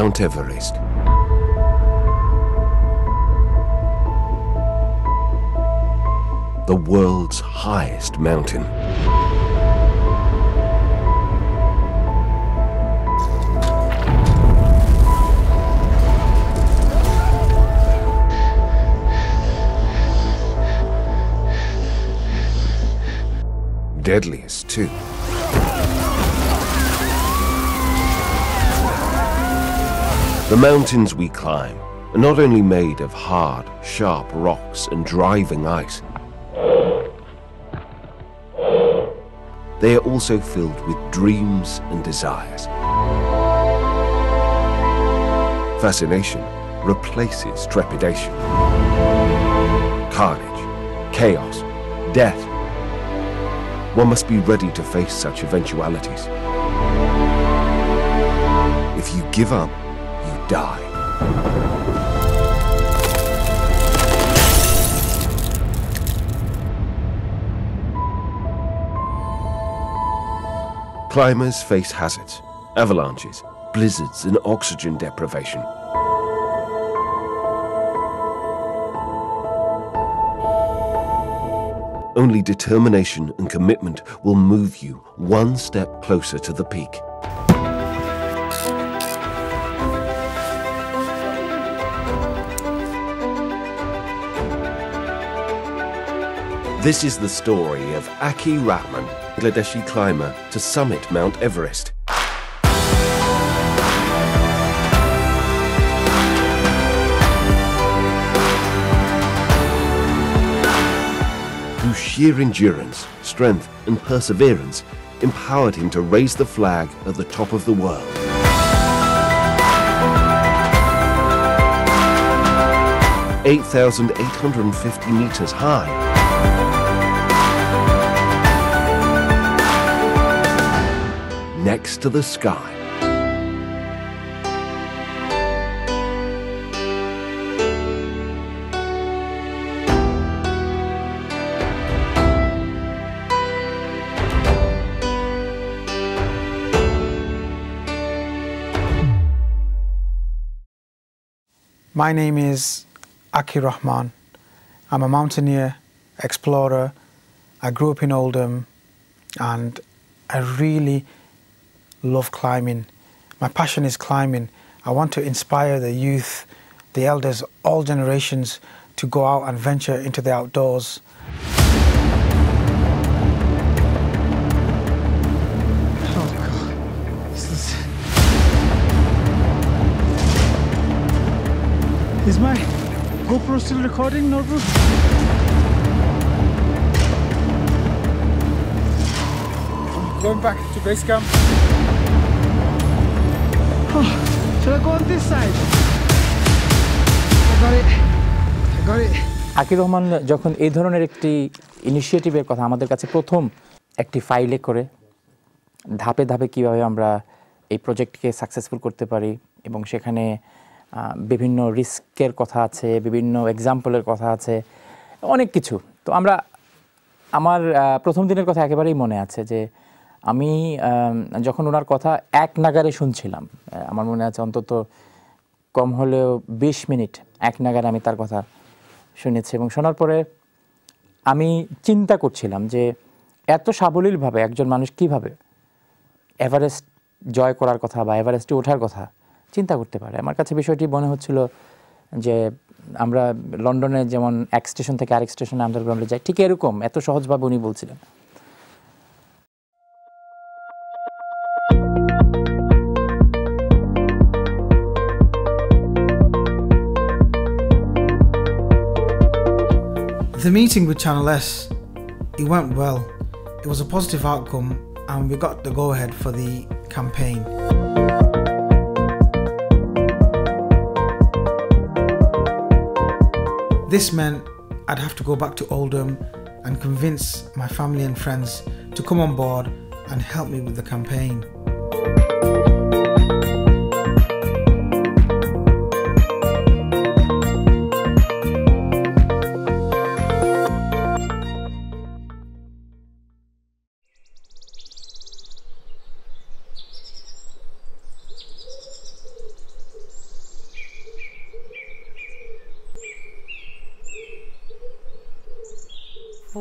Mount Everest. The world's highest mountain. Deadliest too. The mountains we climb are not only made of hard, sharp rocks and driving ice, they are also filled with dreams and desires. Fascination replaces trepidation. Carnage, chaos, death. One must be ready to face such eventualities. If you give up, you die. Climbers face hazards, avalanches, blizzards and oxygen deprivation. Only determination and commitment will move you one step closer to the peak. This is the story of Akke, Bangladeshi climber to summit Mount Everest. Whose sheer endurance, strength and perseverance empowered him to raise the flag at the top of the world. (8,850 meters high). Next to the sky. My name is Akke Rahman. I'm a mountaineer, explorer. I grew up in Oldham and I really love climbing. My passion is climbing. I want to inspire the youth, the elders, all generations to go out and venture into the outdoors. Oh my God, Is my GoPro still recording, Norbert? I'm going back to base camp. Oh, should I go on this side? I got it. I got it. আকির Rahman যখন এই ধরনের একটি ইনিশিয়েটিভের কথা আমাদের কাছে প্রথম একটি ফাইলে করে ধাপে ধাপে কিভাবে আমরা এই প্রজেক্টকে সাকসেসফুল করতে পারি এবং সেখানে বিভিন্ন রিস্কের কথা আছে, বিভিন্ন এক্সাম্পলের কথা আছে, অনেক কিছু। তো আমার প্রথম দিনের কথা একেবারেই মনে আছে যে আমি যখন ওনার কথা এক নাগারে শুনছিলাম, আমার মনে আছে অন্তত কম হলেও 20 মিনিট এক নাগারে আমি তার কথা শুনেছি এবং শোনার পরে আমি চিন্তা করছিলাম যে এত সাবলীলভাবে একজন মানুষ কিভাবে এভারেস্ট জয় করার কথা বা এভারেস্টে ওঠার কথা চিন্তা করতে পারে। আমার কাছে বিষয়টি মনে হচ্ছিল যে আমরা লন্ডনে যেমন এক স্টেশন থেকে আরেক স্টেশনে আন্ডারগ্রাউন্ডে যাই, ঠিক এরকম এত সহজভাবে উনি বলছিলেন। The meeting with Channel S, it went well. It was a positive outcome and we got the go-ahead for the campaign. This meant I'd have to go back to Oldham and convince my family and friends to come on board and help me with the campaign. To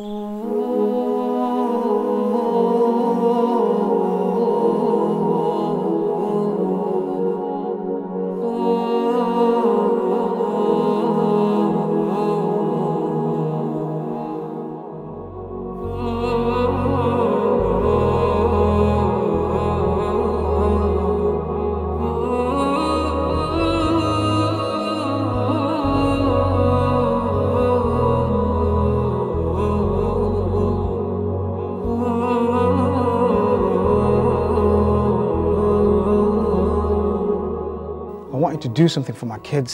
do something for my kids.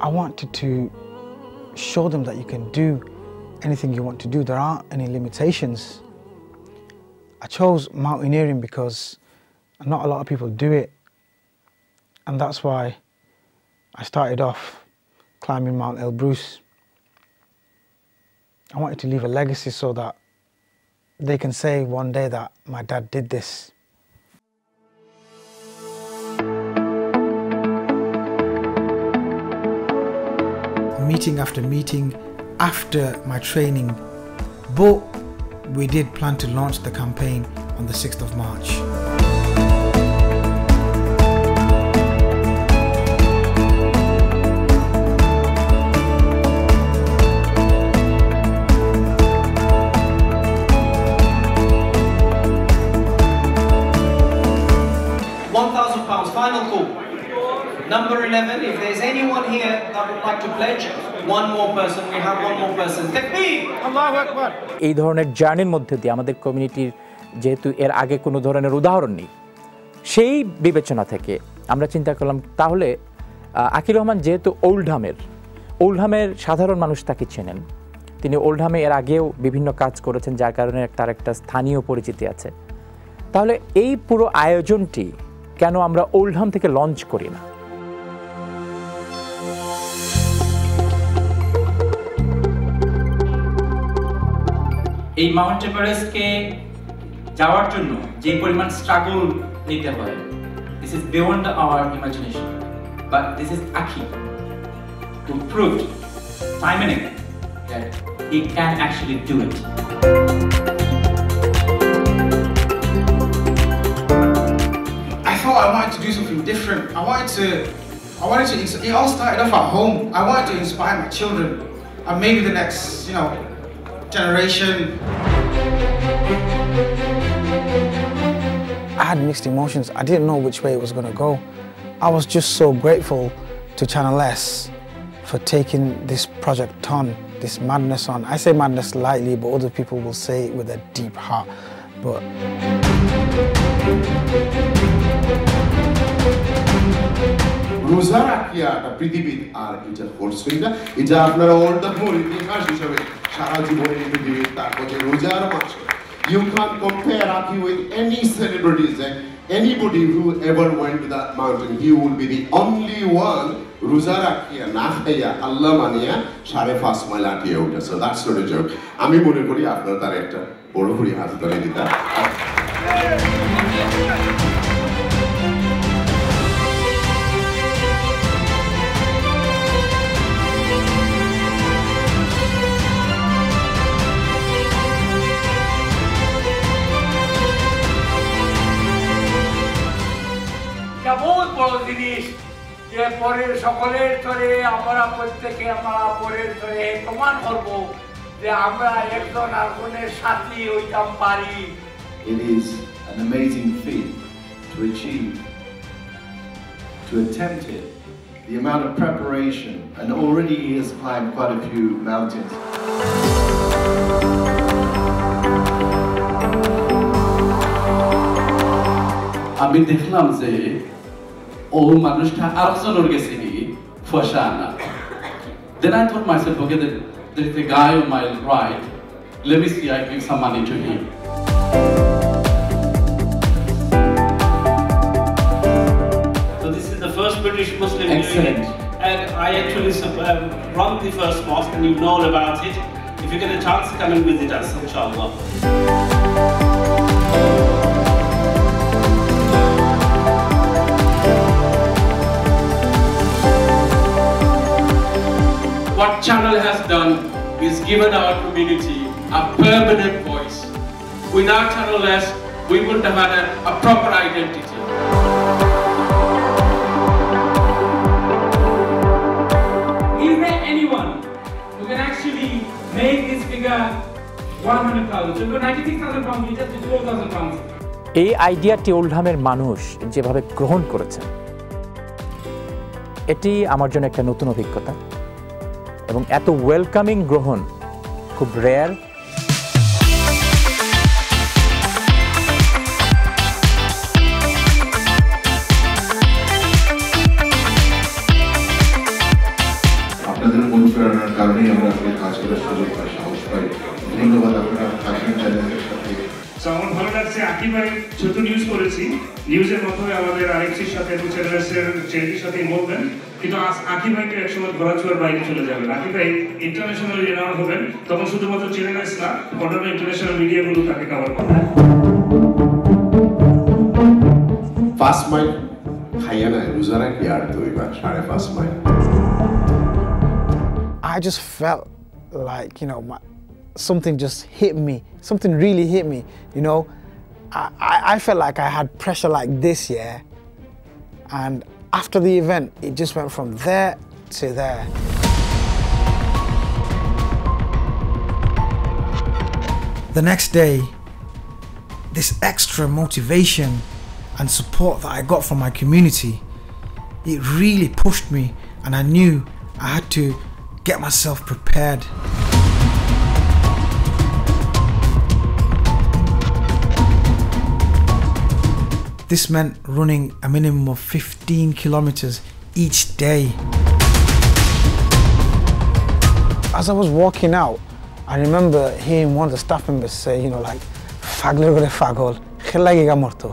I wanted to show them that you can do anything you want to do. There aren't any limitations. I chose mountaineering because not a lot of people do it, and that's why I started off climbing Mount Elbrus. I wanted to leave a legacy so that they can say one day that my dad did this. Meeting after meeting after my training, but we did plan to launch the campaign on the 6th of March. £1,000 final call. Number 11, if there's anyone here that would like to pledge, one more person, we have one more person. Takbir! Allahu Akbar! এই ধরনের জার্নির মধ্যে দিয়ে আমাদের কমিউনিটির যেহেতু এর আগে কোনো ধরনের উদাহরণ নেই, সেই বিবেচনা থেকে আমরা চিন্তা করলাম তাহলে আকির রহমান যেহেতু ওল্ডহামের সাধারণ মানুষ তাকে চেনেন, তিনি ওল্ডহামে এর আগেও বিভিন্ন কাজ করেছেন যার কারণে তার একটা স্থানীয় পরিচিতি আছে, তাহলে এই পুরো আয়োজনটি কেন আমরা ওল্ডহাম থেকে লঞ্চ করি না? এই মাউন্ট এভারেস্টকে যাওয়ার জন্য যে পরিমাণ স্ট্রাগল নিতে হয়, this is beyond our imagination, but this is Akke who proved time and again that he can actually do it. I thought I wanted to do something different. I wanted to, it all started off at home. I wanted to inspire my children and maybe the next, generation. I had mixed emotions. I didn't know which way it was going to go. I was just so grateful to Channel S for taking this project on, this madness on. I say madness lightly, but other people will say it with a deep heart. But রোজা রাখিয়া পৃথিবীর আর এটা করছেন না, এটা আপনারা old মোর ইতিহাস হিসাবে সারা জীবনে পৃথিবীর তার কাছে রোজার মাস। You can't compare Akke with any celebrities and anybody who ever went to that mountain. He will be the only one রোজা রাখিয়া না খাইয়া আল্লাহ মানিয়া 5.5 মাইল আটিয়ে ওঠে। So that's not a joke. আমি মনে করি আপনারা তার একটা বড় করে হাত ধরে দিতে। বহুত বড় জিনিস যে পরের সকলের তরে আমরা প্রত্যেকে আমরা পরের তরে প্রমাণ করব যে আমরা একজন আরেকজনের সাথী হইতাম পারি। It is an amazing feat to achieve, to attempt it, the amount of preparation, and already he has climbed quite a few mountains. আমি দেখলাম যে ও মানুষটা আরেকজনের গেছে কি ফসা না। Then I thought myself, okay, there is a guy on my right. Let me see, I give some money to him. So this is the first British Muslim Excellent. doing it, and I actually run the first mosque, and you've known about it. If you get a chance, come and visit us, inshallah. What Channel has done is given our community a permanent voice. Without channellers, we wouldn't have had a proper identity. Is there anyone who can actually make this figure 100,000? So we've got 96,000 pounds, we just did 4,000 pounds. এই আইডিয়াটি ওল্ডহামের মানুষ যেভাবে গ্রহণ করেছেন, এটি আমার জন্য একটা নতুন অভিজ্ঞতা এবং এত ওয়েলকামিং গ্রহণ খুব রেয়ার। আপনাদের অনুপ্রেরণার কারণেই আমরা আসলে কাজ করার সুযোগ পাই, সাহস পাই। ধন্যবাদ আপনারা থাকবেন চ্যানেলের সাথে। আমার ভালো লাগছে, আকি ভাই ছোট নিউজ করেছি, নিউজের মাধ্যমে আমাদের আরএফসির সাথে এবং চ্যারিটির সাথে বলবেন, কিন্তু আকি ভাইকে একসময় ঘোরাছোয়ার বাইরে চলে যাবেন। আকি ভাই ইন্টারন্যাশনাল রেনাউন্ড হবেন, তখন শুধুমাত্র চ্যানেলাইজ না, অন্যান্য ইন্টারন্যাশনাল মিডিয়াগুলো তাকে কভার করবে। ফার্স্ট মাইল খাইয়া না রোজারা কি আর দুইবার 5.5 mile. I just felt like, you know, something just hit me. Something really hit me, you know. I felt like I had pressure like this, yeah. And after the event, it just went from there to there. The next day, this extra motivation and support that I got from my community, it really pushed me, and I knew I had to get myself prepared. This meant running a minimum of 15 kilometers each day. As I was walking out, I remember hearing one of the staff members say, you know, like, "Fagler gore fagol, khelagiga morto."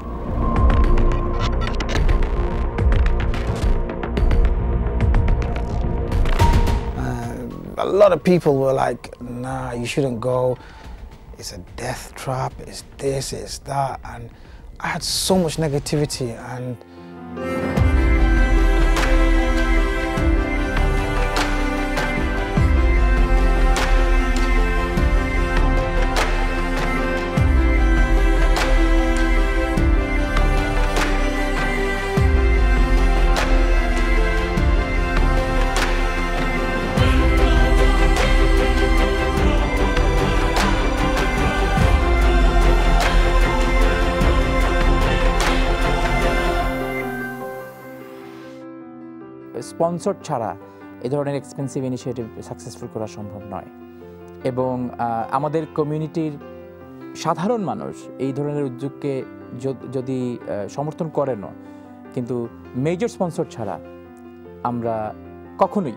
A lot of people were like, "Nah, you shouldn't go. It's a death trap. It's this, it's that," and I had so much negativity. And sponsor ছাড়া এই ধরনের expensive initiative successful করা সম্ভব নয়, এবং আমাদের কমিউনিটির সাধারণ মানুষ এই ধরনের উদ্যোগকে যদি সমর্থন করেনও, কিন্তু মেজর স্পন্সর ছাড়া আমরা কখনোই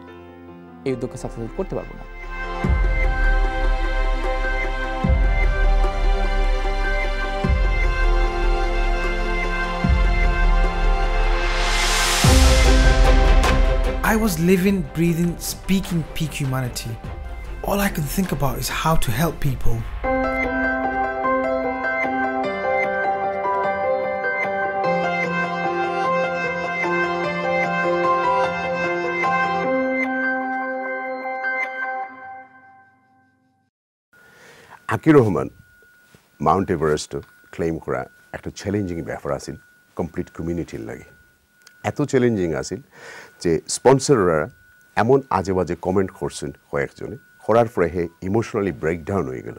এই উদ্যোগকে সাকসেসফুল করতে পারবো না। I was living, breathing, speaking peak humanity. All I could think about is how to help people. আকি রহমান মাউন্ট এভারেস্ট ক্লেম করা একটা চ্যালেঞ্জিং ব্যাপার আছিল কমপ্লিট কমিউনিটির লাগে। এত চ্যালেঞ্জিং আছিল যে স্পন্সররা এমন আজে বাজে কমেন্ট করছেন কয়েকজনে, করার পরে হে ইমোশনালি ব্রেকডাউন হয়ে গেল।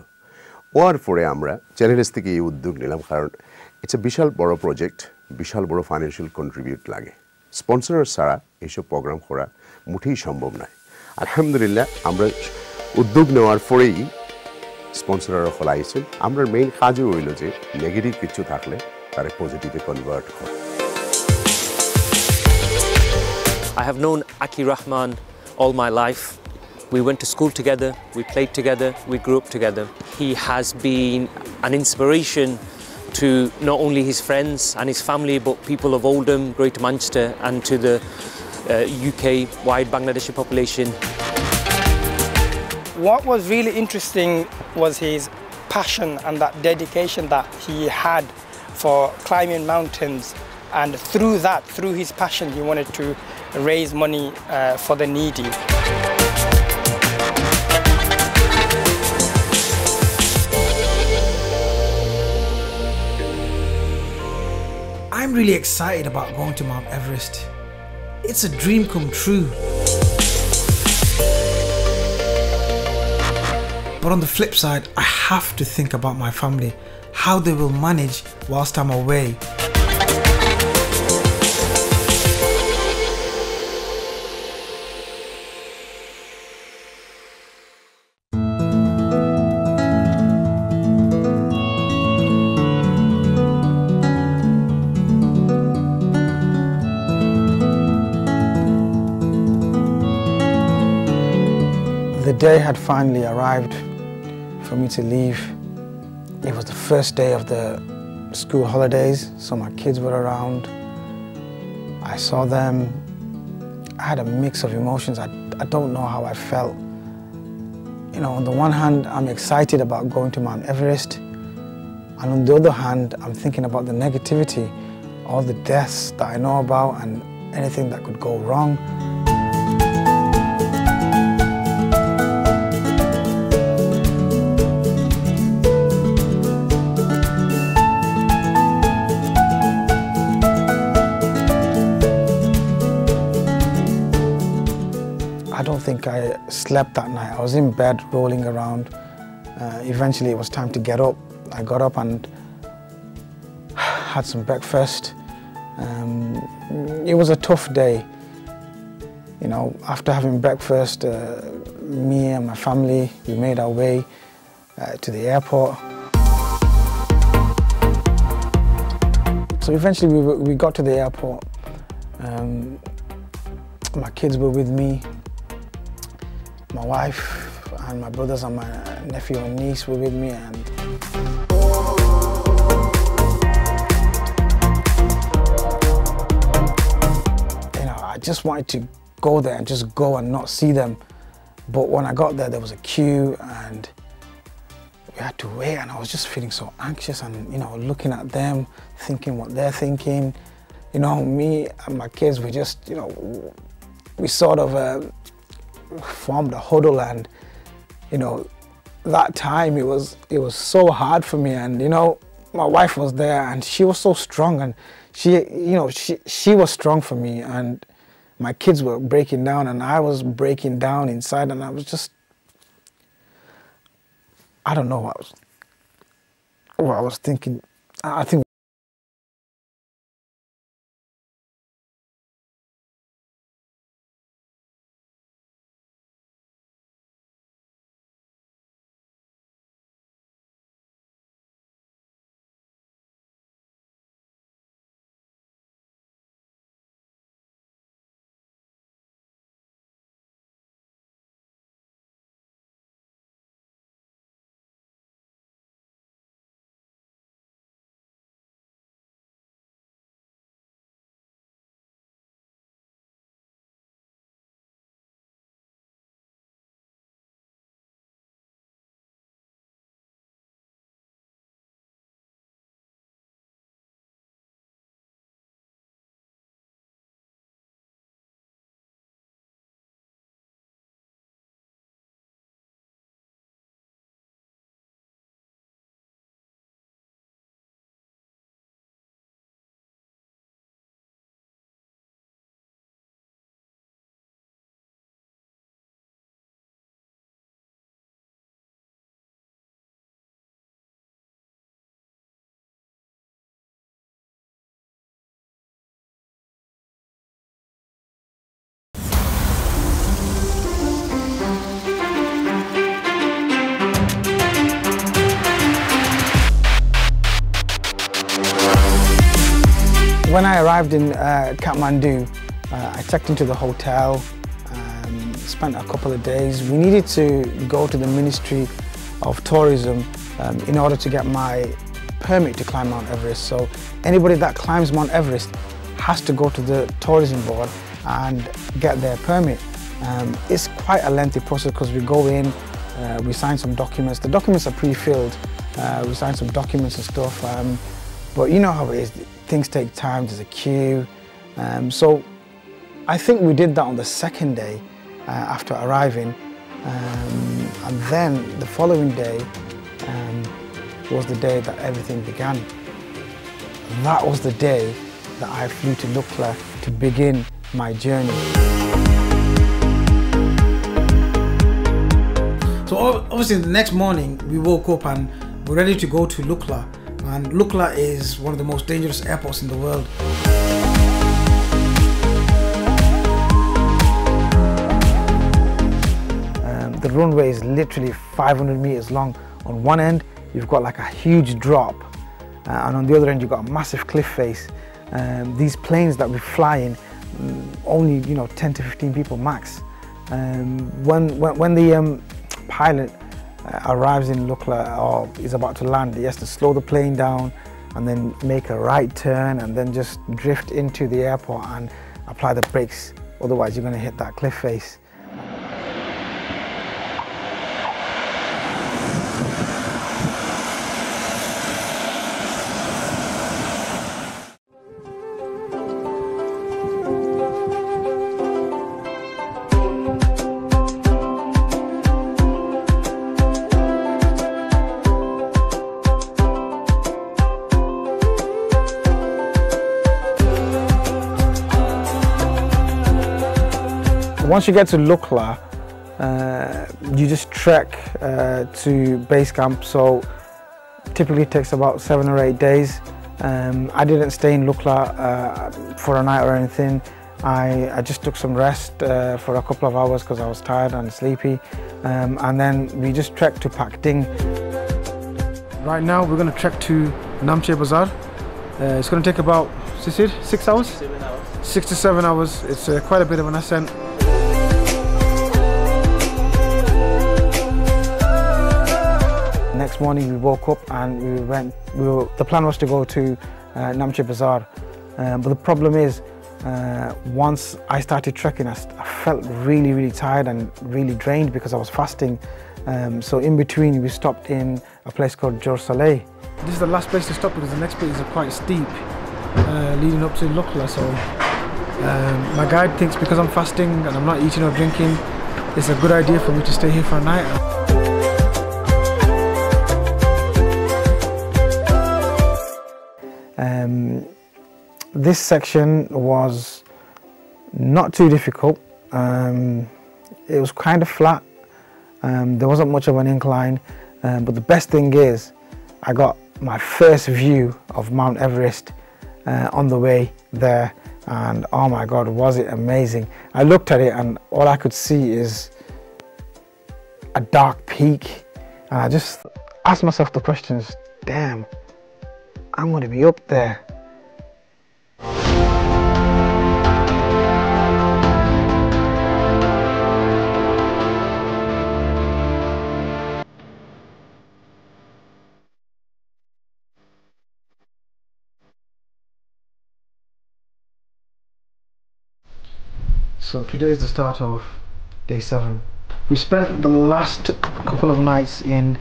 ওয়ার পরে আমরা চ্যানেলস থেকে এই উদ্যোগ নিলাম, কারণ ইটস এ বিশাল বড় প্রজেক্ট, বিশাল বড় ফাইন্যান্সিয়াল কন্ট্রিবিউট লাগে। স্পন্সর ছাড়া এইসব প্রোগ্রাম করা মোটেই সম্ভব নয়। আলহামদুলিল্লাহ আমরা উদ্যোগ নেওয়ার পরেই স্পন্সররা ফলাইছেন। আমরা মেইন কাজও হইল যে নেগেটিভ কিছু থাকলে তারা পজিটিভে কনভার্ট করে। I have known Akke Rahman all my life. We went to school together, we played together, we grew up together. He has been an inspiration to not only his friends and his family, but people of Oldham, Greater Manchester, and to the UK-wide Bangladeshi population. What was really interesting was his passion and that dedication that he had for climbing mountains, and through his passion, he wanted to raise money for the needy. I'm really excited about going to Mount Everest. It's a dream come true. But on the flip side, I have to think about my family, how they will manage whilst I'm away. The day had finally arrived for me to leave. It was the first day of the school holidays, so my kids were around. I saw them. I had a mix of emotions. I don't know how I felt. You know, on the one hand, I'm excited about going to Mount Everest, and on the other hand, I'm thinking about the negativity, all the deaths that I know about and anything that could go wrong. I don't think I slept that night. I was in bed rolling around. Eventually it was time to get up. I got up and had some breakfast. It was a tough day. You know, after having breakfast, me and my family, we made our way to the airport. So eventually we got to the airport. My kids were with me. My wife and my brothers and my nephew and niece were with me, and you know, I just wanted to go there and just go and not see them. But when I got there was a queue and we had to wait, and I was just feeling so anxious and, you know, looking at them, thinking what they're thinking. You know, me and my kids, we just, you know, we sort of formed a huddle, and you know, that time it was so hard for me. And you know, my wife was there and she was so strong, and she was strong for me, and my kids were breaking down and I was breaking down inside, and I was just, I don't know what I was thinking. I think when I arrived in Kathmandu, I checked into the hotel, spent a couple of days. We needed to go to the Ministry of Tourism in order to get my permit to climb Mount Everest. So anybody that climbs Mount Everest has to go to the tourism board and get their permit. It's quite a lengthy process because we go in, we sign some documents. The documents are pre-filled. We sign some documents and stuff. But you know how it is, things take time, there's a queue. So I think we did that on the second day after arriving. And then the following day was the day that everything began. That was the day that I flew to Lukla to begin my journey. So obviously the next morning we woke up and we're ready to go to Lukla, and Lukla is one of the most dangerous airports in the world. The runway is literally 500 meters long. On one end you've got like a huge drop, and on the other end you've got a massive cliff face. These planes that we fly in, only 10 to 15 people max. When the pilot arrives in Lukla or is about to land, he has to slow the plane down and then make a right turn and then just drift into the airport and apply the brakes, otherwise you're going to hit that cliff face. Once you get to Lukla, you just trek to base camp, so typically it takes about 7 or 8 days. I didn't stay in Lukla for a night or anything. I just took some rest for a couple of hours because I was tired and sleepy, and then we just trekked to Pakding. Right now we're going to trek to Namche Bazaar. It's going to take about 6 hours? 7 hours. 6 to 7 hours. It's quite a bit of an ascent. Next morning we woke up and the plan was to go to Namche Bazaar, but the problem is once I started trekking I felt really tired and really drained because I was fasting. So in between we stopped in a place called Jor Saleh. This is the last place to stop because the next places are quite steep leading up to Lukla, so my guide thinks because I'm fasting and I'm not eating or drinking, it's a good idea for me to stay here for a night. This section was not too difficult. It was kind of flat. There wasn't much of an incline, but the best thing is I got my first view of Mount Everest on the way there, and oh my God, was it amazing. I looked at it and all I could see is a dark peak, and I just asked myself the questions, damn, I'm going to be up there. So today is the start of day 7. We spent the last couple of nights in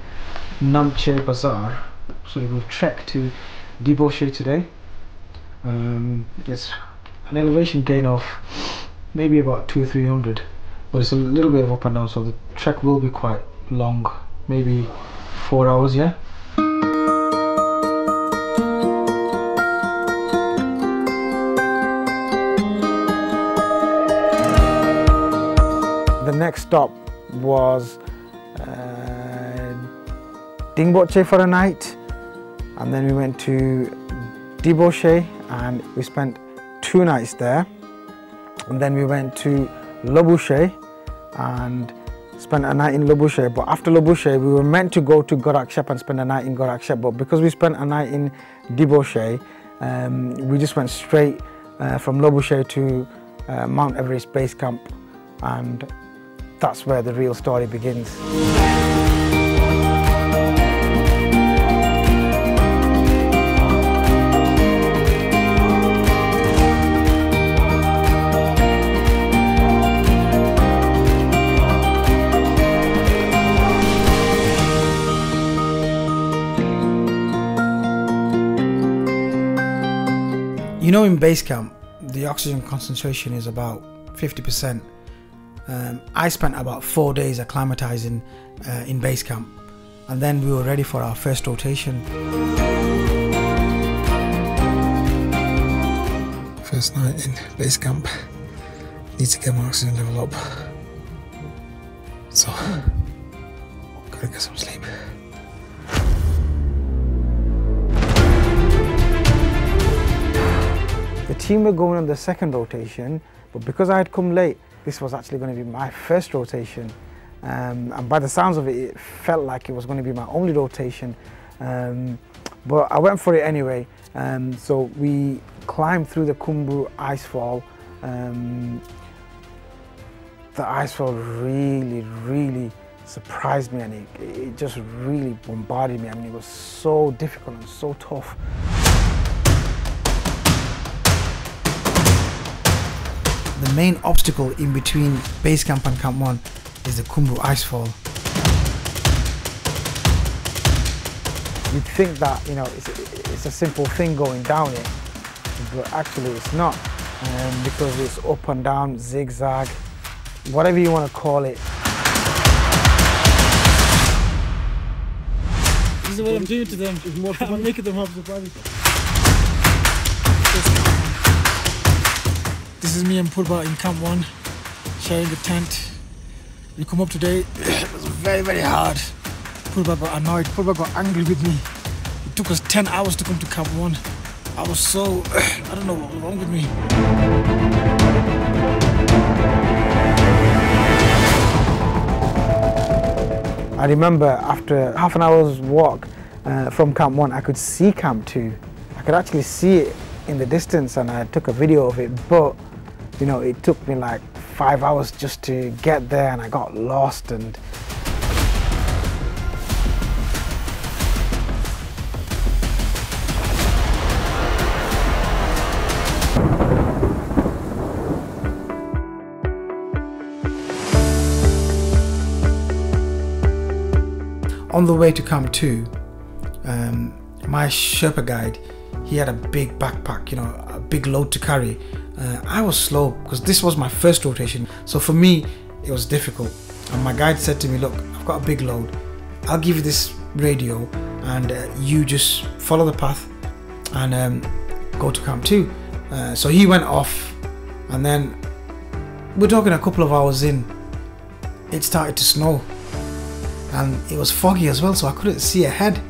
Namche Bazaar, so we'll trek to Diboshe today. It's an elevation gain of maybe about 200-300, but it's a little bit of up and down, so the trek will be quite long, maybe 4 hours, yeah. The next stop was Dingboche for a night, and then we went to Diboshe and we spent 2 nights there, and then we went to Lobushe and spent a night in Lobushe. But after Lobushe we were meant to go to Gorakshep and spend a night in Gorakshep, but because we spent a night in Diboshe, we just went straight from Lobushe to Mount Everest base camp, and that's where the real story begins. You know, in base camp, the oxygen concentration is about 50%. I spent about 4 days acclimatizing in base camp, and then we were ready for our first rotation. first night in base camp. Need to get my oxygen level up. So, gotta get some sleep. The team were going on the second rotation, but because I had come late, this was actually going to be my first rotation. And by the sounds of it, it felt like it was going to be my only rotation. But I went for it anyway. So we climbed through the Khumbu icefall. The icefall really surprised me, and it just really bombarded me. I mean, it was so difficult and so tough. The main obstacle in between base camp and Camp 1 is the Khumbu icefall. You'd think that, you know, it's a simple thing going down it, but actually it's not, because it's up and down, zigzag, whatever you want to call it. This is what I'm doing to them. I'm making them have surprises. This is me and Purba in Camp 1, sharing the tent. We come up today, it was very hard. Purba got annoyed, Purba got angry with me. It took us 10 hours to come to Camp 1. I was so, I don't know what was wrong with me. I remember after half an hour's walk from Camp 1, I could see Camp 2. I could actually see it in the distance, and I took a video of it, but you know, it took me like 5 hours just to get there, and I got lost. And on the way to Camp 2, my Sherpa guide, he had a big backpack, you know, a big load to carry. I was slow because this was my first rotation, so for me it was difficult. And my guide said to me, look, I've got a big load, I'll give you this radio and you just follow the path and go to Camp 2. So he went off, and then we're talking a couple of hours in, it started to snow. And it was foggy as well, so I couldn't see ahead.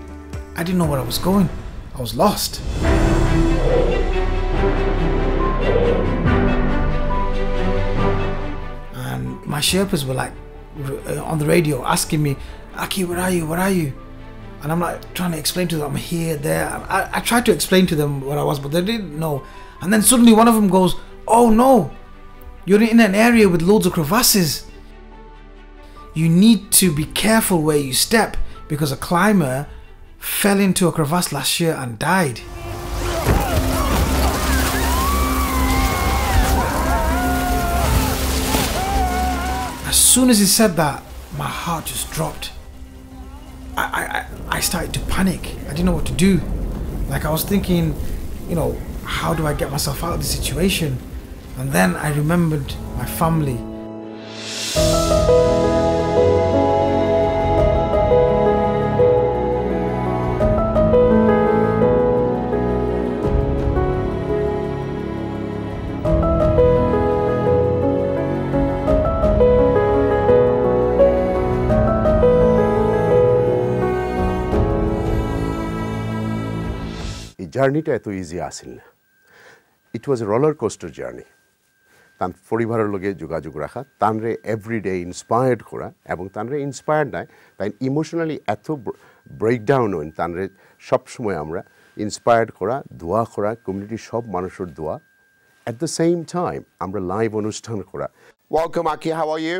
I didn't know where I was going. I was lost. And my Sherpas were like on the radio asking me, Akke, where are you? Where are you? And I'm like trying to explain to them, I'm here, there. I tried to explain to them where I was, but they didn't know. And then suddenly one of them goes, oh no, you're in an area with loads of crevasses. You need to be careful where you step, because a climber fell into a crevasse last year and died. As soon as he said that, my heart just dropped. I started to panic. I didn't know what to do. Like, I was thinking, you know, how do I get myself out of this situation? And then I remembered my family. জার্নিটা এত easy আসিল না। ইট ওয়াজ এ roller coaster journey. তান পরিবারের লগে যোগাযোগ রাখা, তানরে everyday inspired করা, এবং তানরে ইন্সপায়ার্ড নাই তাই ইমোশনালি এত ব্রেকডাউন হইন, তানরে সবসময় আমরা ইন্সপায়ার্ড করা, দোয়া করা, কমিউনিটির সব মানুষের দোয়া। অ্যাট দ্য সেম টাইম আমরা লাইভ অনুষ্ঠান করা। Welcome Akke, how are you?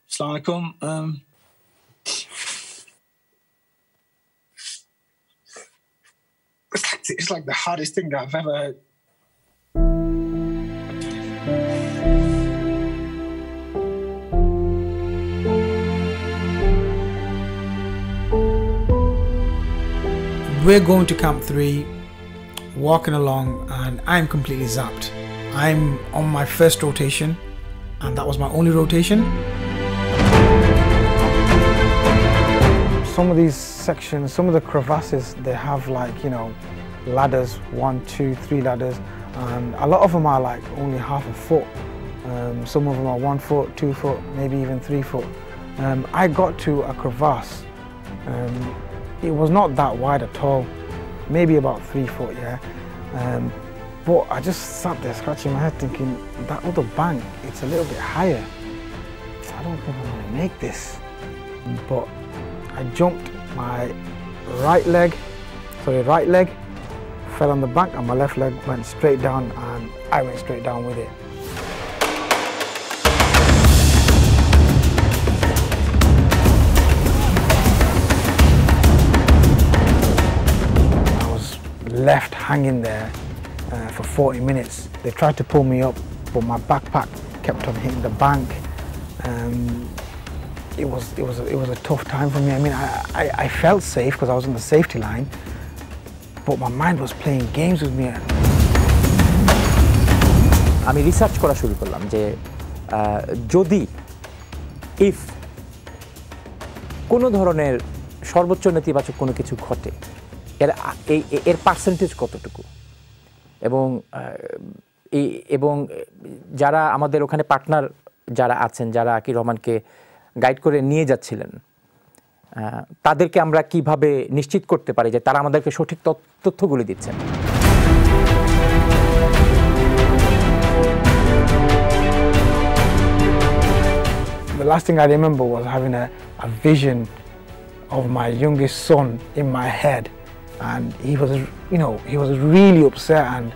Assalamu alaikum. It's like the hardest thing that I've ever. We're going to Camp 3, walking along, and I'm completely zapped. I'm on my first rotation, and that was my only rotation. Some of these sections, some of the crevasses, they have like, you know, ladders, 1, 2, 3 ladders. and a lot of them are like only half a foot. Some of them are 1 foot, 2 foot, maybe even 3 foot. I got to a crevasse. It was not that wide at all, maybe about 3 foot, yeah. But I just sat there scratching my head thinking, that other bank, it's a little bit higher. I don't think I'm gonna make this. But I jumped, my right leg fell on the bank and my left leg went straight down, and I went straight down with it. I was left hanging there for 40 minutes. They tried to pull me up, but my backpack kept on hitting the bank. It was a tough time for me. I mean, I felt safe because I was on the safety line, but my mind was playing games with me. আমি research করা শুরু করলাম যে যদি if কোনো ধরনের সর্বোচ্চ নেতিবাচক কোনো কিছু ঘটে এর পার্সেন্টেজ কতটুকু, এবং যারা আমাদের ওখানে পার্টনার যারা আছেন, যারা আকির রহমানকে গাইড করে নিয়ে যাচ্ছিলেন, তাদেরকে আমরা কিভাবে নিশ্চিত করতে পারি যে তারা আমাদেরকে সঠিক তথ্যগুলি দিচ্ছেন। The last thing I remember was having a vision of my youngest son in my head, and he was really upset, and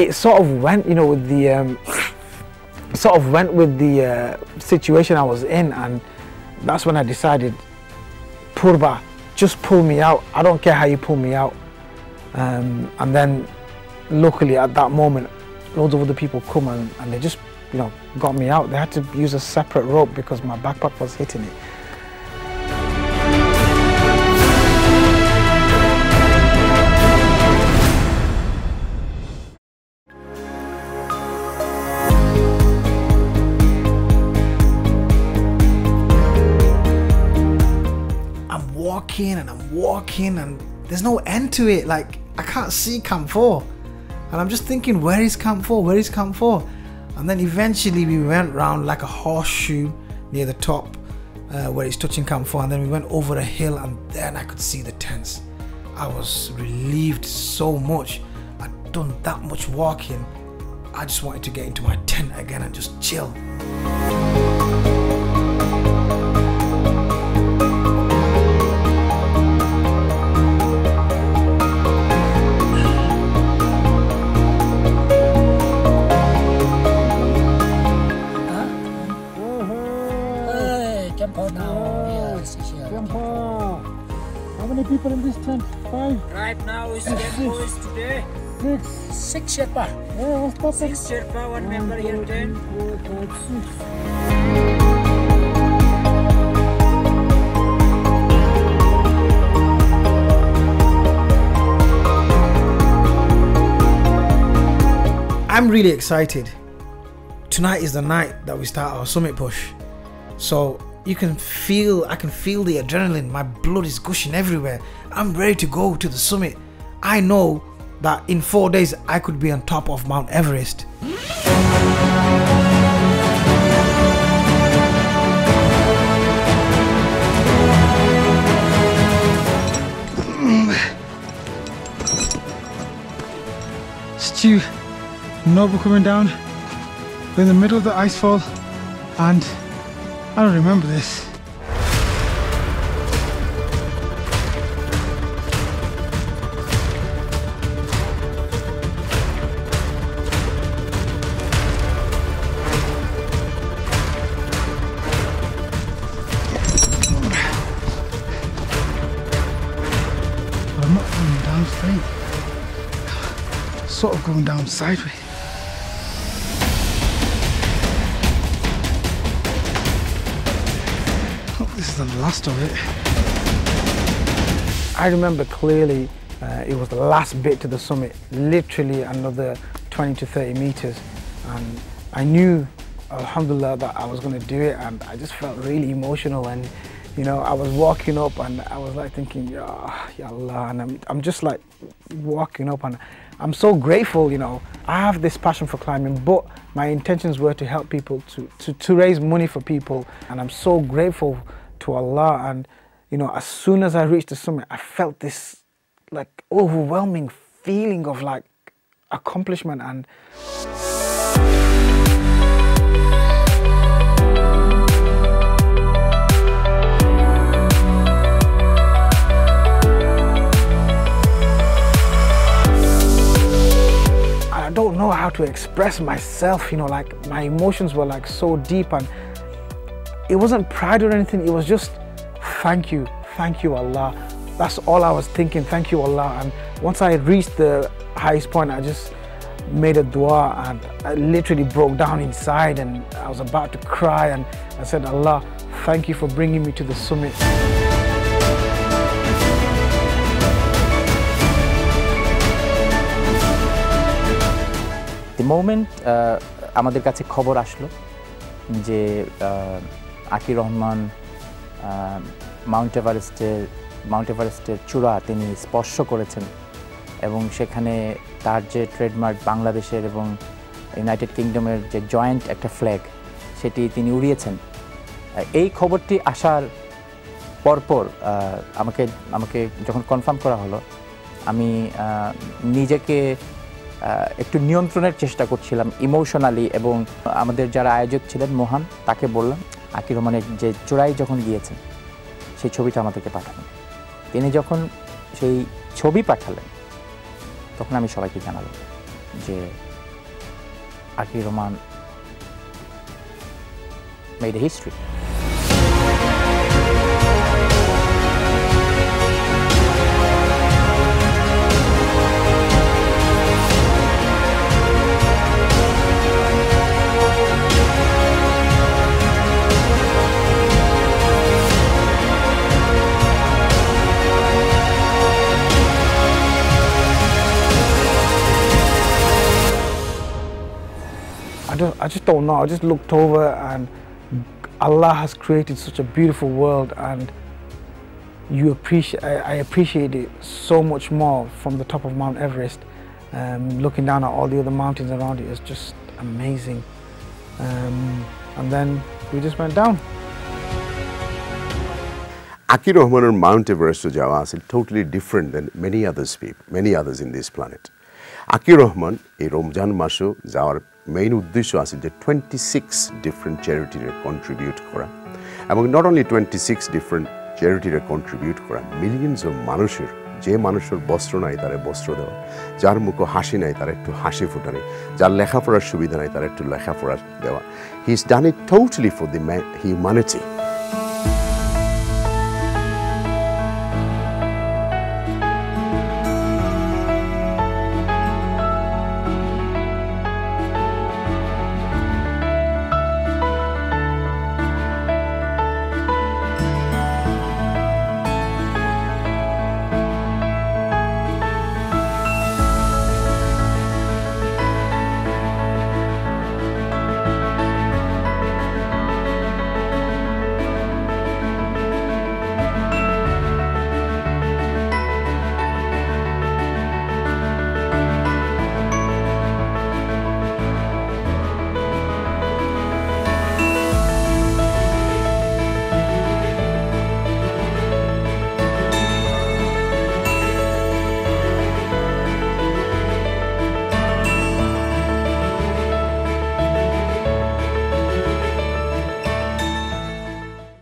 it sort of went with the situation I was in, and that's when I decided, Purba, just pull me out. I don't care how you pull me out. And then luckily at that moment loads of other people come and they just got me out. They had to use a separate rope because my backpack was hitting it. I'm walking and there's no end to it. Like, I can't see Camp 4, and I'm just thinking, where is Camp 4? Where is Camp 4? And then eventually we went round like a horseshoe near the top where it's touching Camp 4, and then we went over a hill, and then I could see the tents. I was relieved so much. I'd done that much walking. I just wanted to get into my tent again and just chill. How many people in this tent? 5? Right now is 10 boys today. 6 Sherpa. Yeah, what's that? 6 Sherpa, 1 member here, 10. 4, 5, 6. I'm really excited. Tonight is the night that we start our summit push. So I can feel the adrenaline. My blood is gushing everywhere. I'm ready to go to the summit. I know that in 4 days I could be on top of Mount Everest. Stu, Nobu coming down. We're in the middle of the icefall, and I don't remember this. I'm not going down straight. Sort of going down sideways. This is the last of it. I remember clearly it was the last bit to the summit, literally another 20 to 30 meters, and I knew, alhamdulillah, that I was going to do it, and I just felt really emotional, and You know, I was walking up and I was like thinking, Ya Allah, and I'm just like walking up and I'm so grateful, you know. I have this passion for climbing, but my intentions were to help people, to raise money for people, and I'm so grateful to Allah. And you know, as soon as I reached the summit, I felt this like overwhelming feeling of like accomplishment. And I don't know how to express myself, you know, like my emotions were like so deep, and it wasn't pride or anything, it was just thank you Allah. That's all I was thinking, thank you Allah. And once I reached the highest point, I just made a dua and I literally broke down inside and I was about to cry, and I said, Allah, thank you for bringing me to the summit. The moment আমাদের কাছে খবর আসলো যে আকি Rahman Mount এভারেস্টের চূড়া তিনি স্পর্শ করেছেন এবং সেখানে তার যে ট্রেডমার্ক বাংলাদেশের এবং ইউনাইটেড কিংডমের যে জয়েন্ট একটা ফ্ল্যাগ সেটি তিনি উড়িয়েছেন, এই খবরটি আসার পরপর আমাকে যখন কনফার্ম করা হলো, আমি নিজেকে একটু নিয়ন্ত্রণের চেষ্টা করছিলাম ইমোশনালি, এবং আমাদের যারা আয়োজক ছিলেন মোহান, তাকে বললাম আকি রহমানের যে চূড়ায় যখন গিয়েছেন সেই ছবিটা আমাদেরকে পাঠালেন। তিনি যখন সেই ছবি পাঠালেন তখন আমি সবাইকে জানালাম যে আকি Rahman made a history. I just don't know. I just looked over and Allah has created such a beautiful world, and I appreciate it so much more from the top of Mount Everest. Looking down at all the other mountains around it is just amazing. And then we just went down. Aki Rahman's Mount Everest jawa is totally different than many others in this planet. Aki Rahman এই রমজান মাসে যাওয়ার main উদ্দেশ্য আছে যে 26 different চ্যারিটিরে contribute করা, এবং not only 26 different চ্যারিটিরে contribute করা, millions of মানুষের, যে মানুষের বস্ত্র নাই তারে বস্ত্র দেওয়া, যার মুখে হাসি নাই তার একটু হাসি ফোটানো, যার লেখাপড়ার সুবিধা নাই তার একটু লেখাপড়া দেওয়া। He is done it totally for the humanity.